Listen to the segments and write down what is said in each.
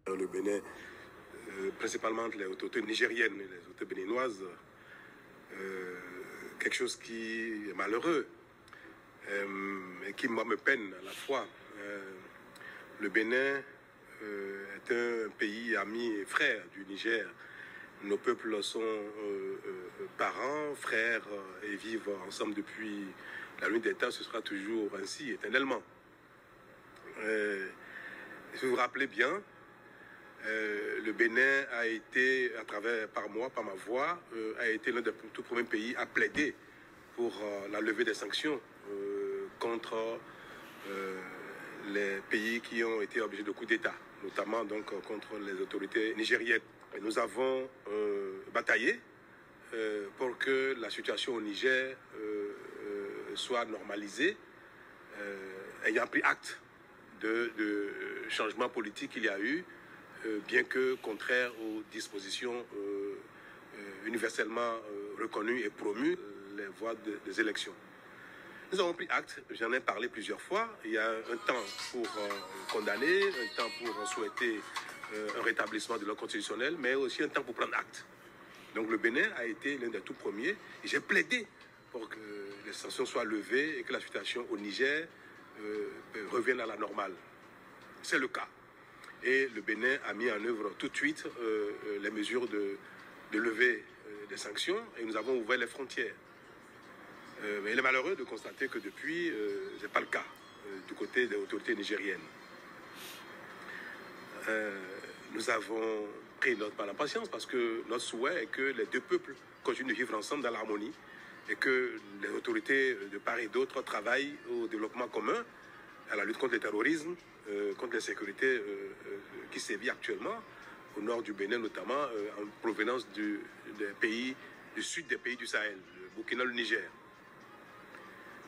Le Bénin, principalement les autorités nigériennes et les autorités béninoises, quelque chose qui est malheureux et qui, moi, me peine à la fois. Le Bénin est un pays ami et frère du Niger. Nos peuples sont parents, frères et vivent ensemble depuis la nuit des temps. Ce sera toujours ainsi, éternellement. Si vous vous rappelez bien, le Bénin a été, par ma voix, a été l'un des tout premiers pays à plaider pour la levée des sanctions contre les pays qui ont été obligés de coups d'État, notamment donc contre les autorités nigériennes. Et nous avons bataillé pour que la situation au Niger soit normalisée, ayant pris acte de changement politique qu'il y a eu, bien que contraire aux dispositions universellement reconnues et promues, les voies des élections. Nous avons pris acte, j'en ai parlé plusieurs fois. Il y a un temps pour condamner, un temps pour souhaiter un rétablissement de l'ordre constitutionnel, mais aussi un temps pour prendre acte. Donc le Bénin a été l'un des tout premiers, et j'ai plaidé pour que les sanctions soient levées et que la situation au Niger revienne à la normale. C'est le cas. Et le Bénin a mis en œuvre tout de suite les mesures de levée des sanctions et nous avons ouvert les frontières. Mais il est malheureux de constater que depuis, ce n'est pas le cas du côté des autorités nigériennes. Nous avons pris notre mal en patience parce que notre souhait est que les deux peuples continuent de vivre ensemble dans l'harmonie et que les autorités de part et d'autre travaillent au développement commun, à la lutte contre le terrorisme, contre l'insécurité qui sévit actuellement, au nord du Bénin notamment, en provenance du sud des pays du Sahel, le Burkina, le Niger.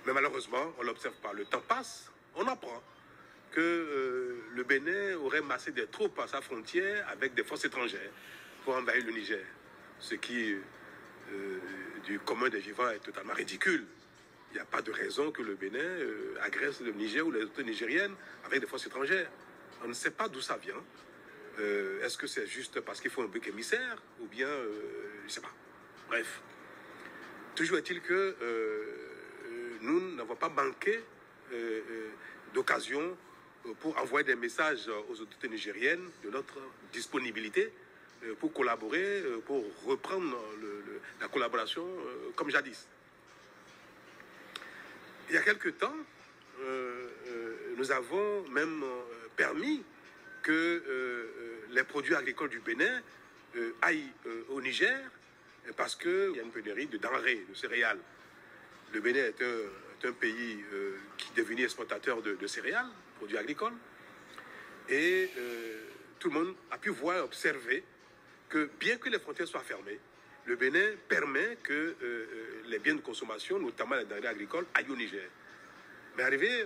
Mais malheureusement, on l'observe pas. Le temps passe, on apprend que le Bénin aurait massé des troupes à sa frontière avec des forces étrangères pour envahir le Niger. Ce qui, du commun des vivants, est totalement ridicule. Il n'y a pas de raison que le Bénin agresse le Niger ou les autorités nigériennes avec des forces étrangères. On ne sait pas d'où ça vient. Est-ce que c'est juste parce qu'il faut un bouc émissaire ou bien, je ne sais pas. Bref. Toujours est-il que nous n'avons pas manqué d'occasion pour envoyer des messages aux autorités nigériennes de notre disponibilité pour collaborer, pour reprendre la collaboration comme jadis. Il y a quelque temps, nous avons même permis que les produits agricoles du Bénin aillent au Niger parce qu'il y a une pénurie de denrées, de céréales. Le Bénin est un pays qui est devenu exportateur de céréales, produits agricoles. Et tout le monde a pu voir et observer que bien que les frontières soient fermées, le Bénin permet que les biens de consommation, notamment les denrées agricoles, aillent au Niger. Mais arrivé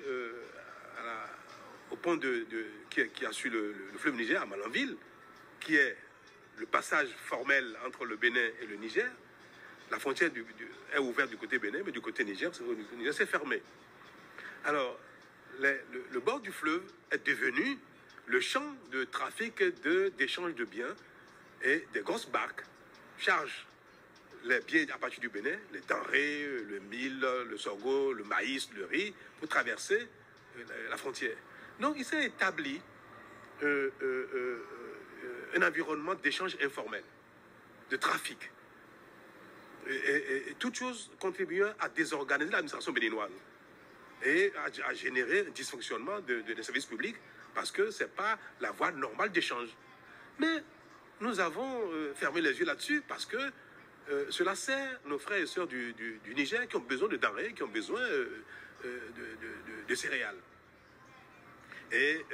au pont qui a suivi le fleuve Niger, à Malanville, qui est le passage formel entre le Bénin et le Niger, la frontière est ouverte du côté Bénin, mais du côté Niger, c'est fermé. Alors, le bord du fleuve est devenu le champ de trafic d'échange de biens et des grosses barques chargent les biens à partir du Bénin, les denrées, le mil, le sorgho, le maïs, le riz, pour traverser la frontière. Donc, il s'est établi un environnement d'échange informel, de trafic. Et toute chose contribuant à désorganiser l'administration béninoise et à générer un dysfonctionnement des services publics parce que ce n'est pas la voie normale d'échange. Mais nous avons fermé les yeux là-dessus parce que cela sert nos frères et sœurs du Niger qui ont besoin de denrées, qui ont besoin de céréales. Et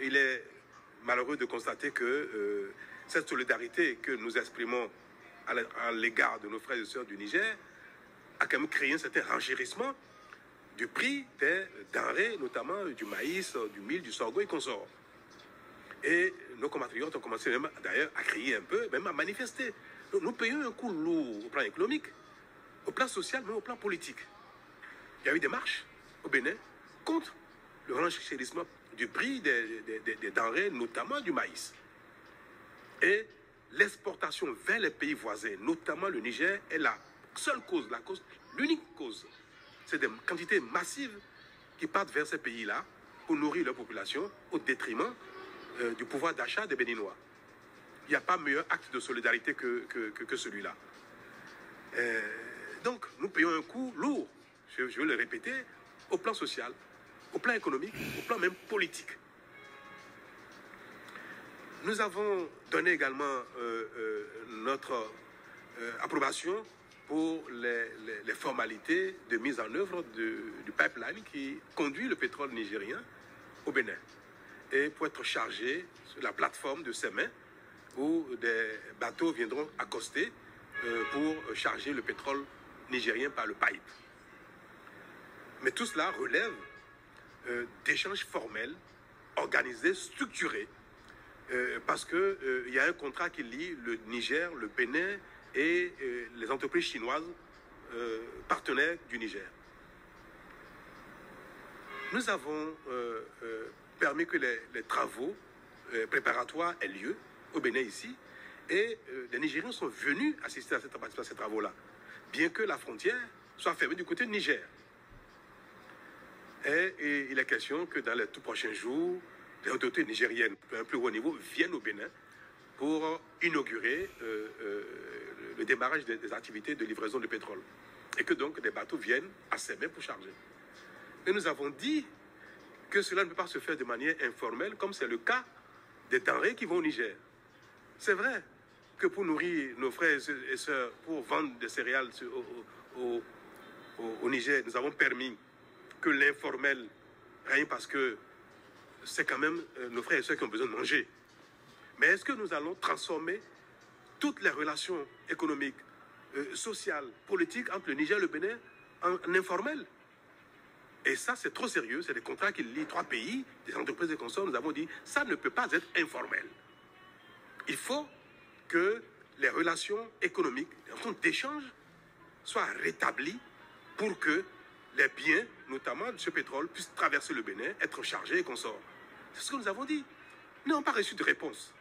il est malheureux de constater que cette solidarité que nous exprimons à l'égard de nos frères et sœurs du Niger a quand même créé un certain renchérissement du prix des denrées, notamment du maïs, du mil, du sorgho et consorts. Et nos compatriotes ont commencé même d'ailleurs à crier un peu, même à manifester. Donc nous payons un coût lourd au plan économique, au plan social, mais au plan politique. Il y a eu des marches au Bénin contre le renchérissement du prix des denrées, notamment du maïs. Et l'exportation vers les pays voisins, notamment le Niger, est la seule cause, l'unique cause. C'est des quantités massives qui partent vers ces pays-là pour nourrir leur population au détriment du pouvoir d'achat des Béninois. Il n'y a pas meilleur acte de solidarité que celui-là. Donc, nous payons un coût lourd, je veux le répéter, au plan social, au plan économique, au plan même politique. Nous avons donné également notre approbation pour les formalités de mise en œuvre du pipeline qui conduit le pétrole nigérien au Bénin et pour être chargé sur la plateforme de Sémin où des bateaux viendront accoster pour charger le pétrole nigérien par le pipe. Mais tout cela relève d'échanges formels, organisés, structurés, parce qu'il y a un contrat qui lie le Niger, le Bénin et les entreprises chinoises partenaires du Niger. Nous avons permis que les travaux préparatoires aient lieu au Bénin ici, et les Nigériens sont venus assister à ces travaux-là, bien que la frontière soit fermée du côté du Niger. Et il est question que dans les tout prochains jours, les autorités nigériennes, à un plus haut niveau, viennent au Bénin pour inaugurer le démarrage des activités de livraison de pétrole. Et que donc des bateaux viennent à Sémé pour charger. Et nous avons dit que cela ne peut pas se faire de manière informelle, comme c'est le cas des denrées qui vont au Niger. C'est vrai que pour nourrir nos frères et sœurs, pour vendre des céréales au Niger, nous avons permis que l'informel règne parce que c'est quand même nos frères et sœurs qui ont besoin de manger. Mais est-ce que nous allons transformer toutes les relations économiques, sociales, politiques entre le Niger et le Bénin en informel? Et ça, c'est trop sérieux. C'est des contrats qui lient trois pays, des entreprises et consorts. Nous avons dit, ça ne peut pas être informel. Il faut que les relations économiques, les relations d'échange soient rétablies pour que les biens, notamment de ce pétrole, puissent traverser le Bénin, être chargés et consorts. C'est ce que nous avons dit. Nous n'avons pas reçu de réponse.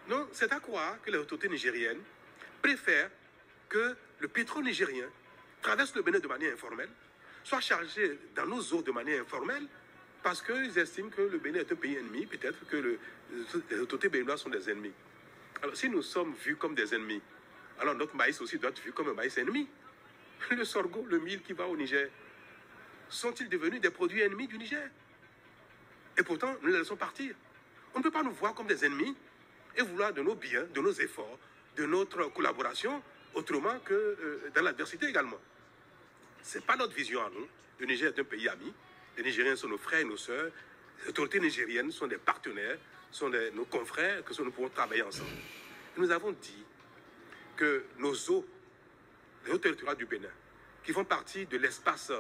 Non, c'est à croire que les autorités nigériennes préfèrent que le pétrole nigérien traverse le Bénin de manière informelle, soit chargé dans nos eaux de manière informelle, parce qu'ils estiment que le Bénin est un pays ennemi, peut-être que les autorités béninoises sont des ennemis. Alors, si nous sommes vus comme des ennemis, alors notre maïs aussi doit être vu comme un maïs ennemi. Le sorgho, le mil qui va au Niger, sont-ils devenus des produits ennemis du Niger? Et pourtant, nous les laissons partir. On ne peut pas nous voir comme des ennemis et vouloir de nos biens, de nos efforts, de notre collaboration, autrement que dans l'adversité également. Ce n'est pas notre vision à nous. Le Niger est un pays ami. Les Nigériens sont nos frères et nos sœurs. Les autorités nigériennes sont des partenaires, sont nos confrères, que nous pouvons travailler ensemble. Et nous avons dit que nos eaux, les eaux territoriales du Bénin, qui font partie de l'espace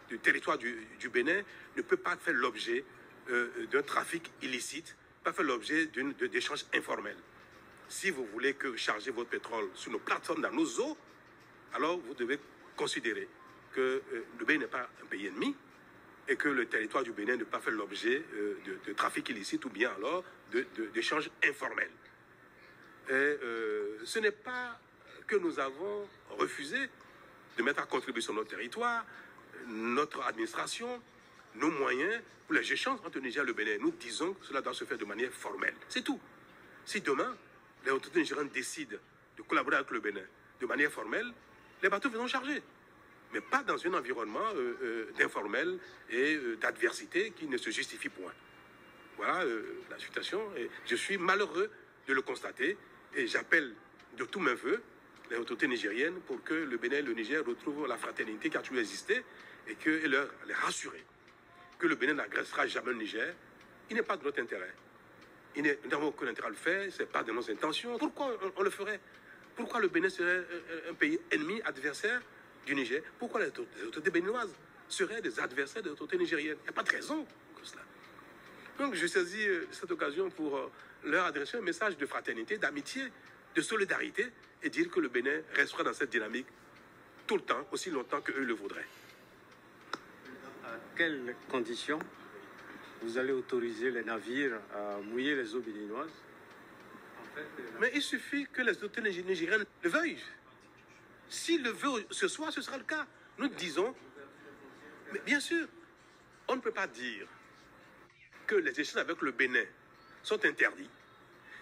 du territoire du Bénin, ne peuvent pas faire l'objet d'un trafic illicite, pas faire l'objet d'échanges informels. Si vous voulez que charger votre pétrole sur nos plateformes, dans nos eaux, alors vous devez considérer que le Bénin n'est pas un pays ennemi et que le territoire du Bénin ne peut pas faire l'objet de trafic illicite ou bien alors d'échanges informels. Et ce n'est pas que nous avons refusé de mettre à contribution notre territoire, notre administration, nos moyens pour les échanges entre le Niger et le Bénin. Nous disons que cela doit se faire de manière formelle. C'est tout. Si demain, les autorités nigériennes décident de collaborer avec le Bénin de manière formelle, les bateaux viendront charger. Mais pas dans un environnement d'informel et d'adversité qui ne se justifie point. Voilà la situation. Et je suis malheureux de le constater et j'appelle de tous mes voeux les autorités nigériennes pour que le Bénin et le Niger retrouvent la fraternité qui a toujours existé et les rassurer que le Bénin n'agressera jamais le Niger. Il n'est pas de notre intérêt. Nous n'avons aucun intérêt à le faire, ce n'est pas de nos intentions. Pourquoi on le ferait? Pourquoi le Bénin serait un pays ennemi, adversaire du Niger? Pourquoi les autorités béninoises seraient des adversaires des autorités nigériennes? Il n'y a pas de raison que cela. Donc je saisis cette occasion pour leur adresser un message de fraternité, d'amitié, de solidarité et dire que le Bénin restera dans cette dynamique tout le temps, aussi longtemps qu'eux le voudraient. quelles conditions vous allez autoriser les navires à mouiller les eaux béninoises? Mais il suffit que les autorités nigériennes le veuillent. S'ils le veulent ce soir, ce sera le cas. Nous disons, mais bien sûr, on ne peut pas dire que les échanges avec le Bénin sont interdits,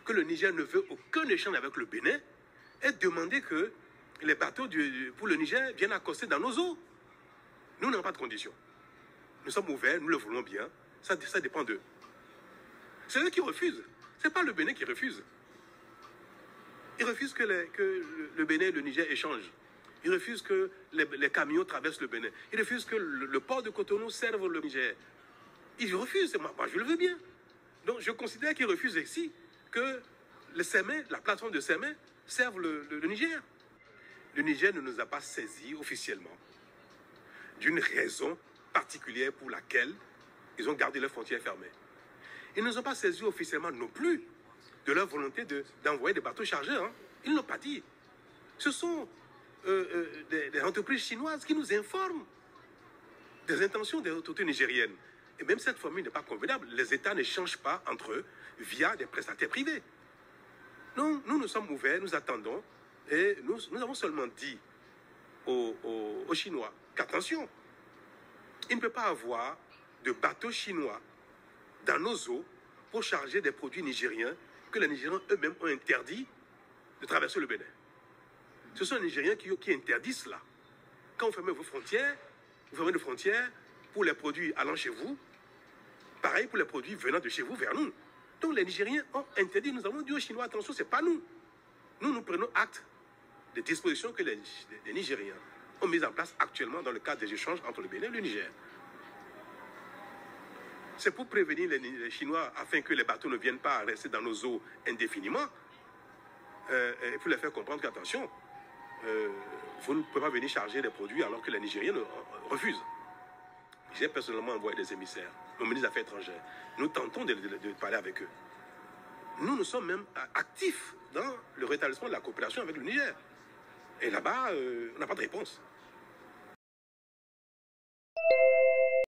que le Niger ne veut aucun échange avec le Bénin et demander que les bateaux pour le Niger viennent accoster dans nos eaux. Nous n'avons pas de conditions. Nous sommes ouverts, nous le voulons bien. Ça dépend d'eux. C'est eux qui refusent. Ce n'est pas le Bénin qui refuse. Ils refusent que le Bénin et le Niger échangent. Ils refusent que les camions traversent le Bénin. Ils refusent que le port de Cotonou serve le Niger. Ils refusent. Moi, je le veux bien. Donc, je considère qu'ils refusent ici que la plateforme de Sémé serve le Niger. Le Niger ne nous a pas saisis officiellement d'une raison particulière pour laquelle ils ont gardé leurs frontières fermées. Ils ne nous ont pas saisis officiellement non plus de leur volonté d'envoyer des bateaux chargés. Hein. Ils ne l'ont pas dit. Ce sont des entreprises chinoises qui nous informent des intentions des autorités nigériennes. Et même cette formule n'est pas convenable. Les États n'échangent pas entre eux via des prestataires privés. Non, nous sommes ouverts, nous attendons. Et nous avons seulement dit aux Chinois qu'attention, il ne peut pas avoir de bateaux chinois dans nos eaux pour charger des produits nigériens que les Nigériens eux-mêmes ont interdit de traverser le Bénin. Ce sont les Nigériens qui interdisent cela. Quand vous fermez vos frontières, vous fermez les frontières pour les produits allant chez vous, pareil pour les produits venant de chez vous vers nous. Donc les Nigériens ont interdit, nous avons dit aux Chinois, attention, ce n'est pas nous. Nous prenons acte des dispositions que les Nigériens ont mises en place actuellement dans le cadre des échanges entre le Bénin et le Niger. C'est pour prévenir les Chinois afin que les bateaux ne viennent pas rester dans nos eaux indéfiniment et pour les faire comprendre qu'attention, vous ne pouvez pas venir charger des produits alors que les Nigériens refusent. J'ai personnellement envoyé des émissaires au ministre des Affaires étrangères. Nous tentons de parler avec eux. Nous sommes même actifs dans le rétablissement de la coopération avec le Niger. Et là-bas, on n'a pas de réponse.